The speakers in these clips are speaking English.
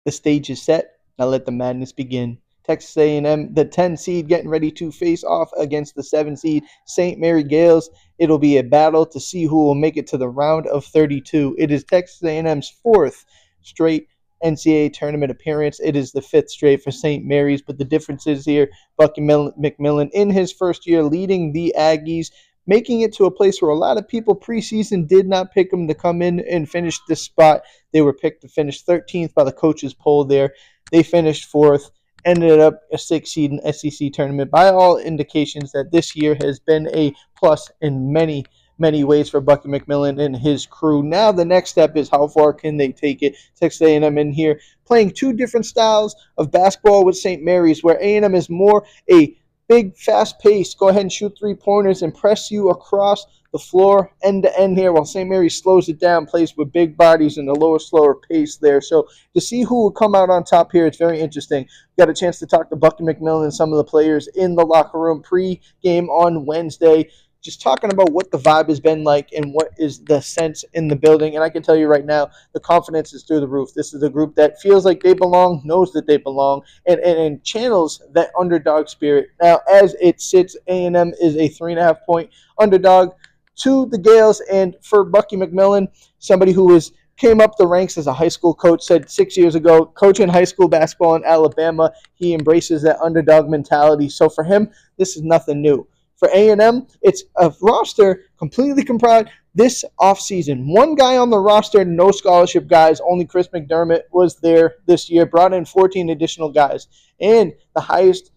The stage is set. Now let the madness begin. Texas A&M, the 10 seed, getting ready to face off against the 7 seed St. Mary Gales. It'll be a battle to see who will make it to the round of 32. It is Texas A&M's fourth straight NCAA tournament appearance. It is the fifth straight for St. Mary's, but the difference is here, Bucky McMillan in his first year leading the Aggies, making it to a place where a lot of people preseason did not pick them to come in and finish this spot. They were picked to finish 13th by the coaches poll there. They finished 4th, ended up a 6 seed in SEC tournament. By all indications that this year has been a plus in many ways for Bucky McMillan and his crew. Now the next step is how far can they take it. Texas A&M in here playing two different styles of basketball with St. Mary's, where A&M is more a big, fast-paced, go ahead and shoot three-pointers and press you across the floor end to end here, while St. Mary's slows it down, plays with big bodies and a lower, slower pace there. So to see who will come out on top here, it's very interesting. Got a chance to talk to Bucky McMillan and some of the players in the locker room pre-game on Wednesday, just talking about what the vibe has been like and what is the sense in the building. And I can tell you right now, the confidence is through the roof. This is a group that feels like they belong, knows that they belong, and channels that underdog spirit. Now, as it sits, A&M is a 3.5-point underdog to the Gales. And for Bucky McMillan, somebody who came up the ranks as a high school coach, said 6 years ago, coaching high school basketball in Alabama, he embraces that underdog mentality. So for him, this is nothing new. For A&M, it's a roster completely comprised this offseason. One guy on the roster, no scholarship guys. Only Chris McDermott was there this year. Brought in 14 additional guys. And the highest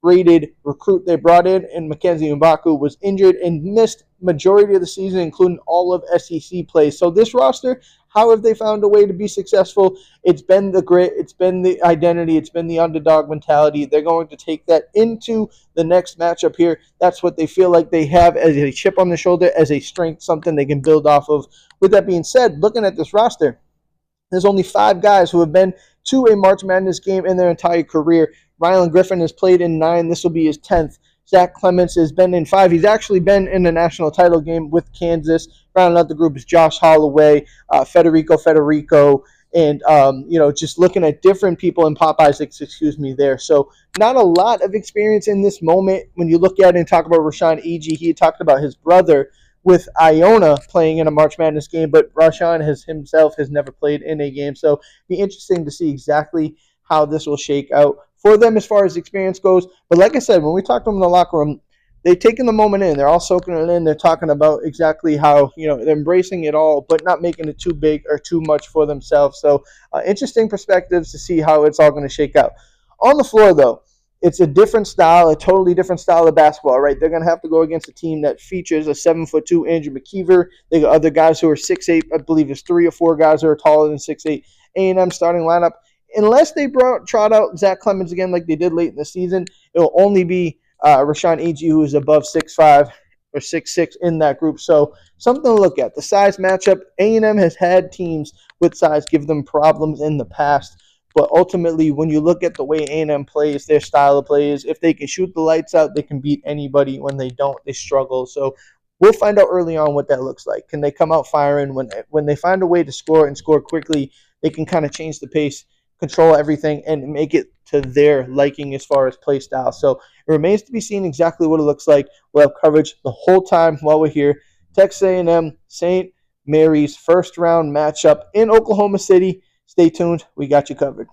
rated recruit they brought in Mackenzie Mbaku, was injured and missed majority of the season, including all of SEC play. So this roster, how have they found a way to be successful? It's been the grit, it's been the identity, it's been the underdog mentality. They're going to take that into the next matchup here. That's what they feel like they have as a chip on the shoulder, as a strength, something they can build off of. With that being said, looking at this roster, there's only 5 guys who have been to a March Madness game in their entire career. Rylan Griffin has played in 9. This will be his 10th. Zach Clements has been in 5. He's actually been in the national title game with Kansas. Rounding out the group is Josh Holloway, Federico, and just looking at different people in Pop Isaacs, there. So not a lot of experience in this moment. When you look at it and talk about Rashawn Agee, he talked about his brother with Iona playing in a March Madness game, but Rashawn himself has never played in a game. So it'll be interesting to see exactly how this will shake out for them as far as experience goes. But like I said, when we talked to them in the locker room, they've taken the moment in. They're all soaking it in. They're talking about exactly how, they're embracing it all, but not making it too big or too much for themselves. So interesting perspectives to see how it's all going to shake out. On the floor, though, it's a different style, a totally different style of basketball, right? They're going to have to go against a team that features a 7'2" Andrew McKeever. They got other guys who are 6'8". I believe there's 3 or 4 guys who are taller than 6'8". A&M starting lineup, unless they trot out Zach Clemens again like they did late in the season, it'll only be Rashawn Agee, who is above 6'5" or 6'6" in that group. So something to look at. The size matchup, A&M has had teams with size give them problems in the past. But ultimately, when you look at the way A&M plays, their style of play is, if they can shoot the lights out, they can beat anybody. When they don't, they struggle. So we'll find out early on what that looks like. Can they come out firing? When they find a way to score and score quickly, they can kind of change the pace, control everything, and make it to their liking as far as play style. So it remains to be seen exactly what it looks like. We'll have coverage the whole time while we're here. Texas A&M, St. Mary's first round matchup in Oklahoma City. Stay tuned. We got you covered.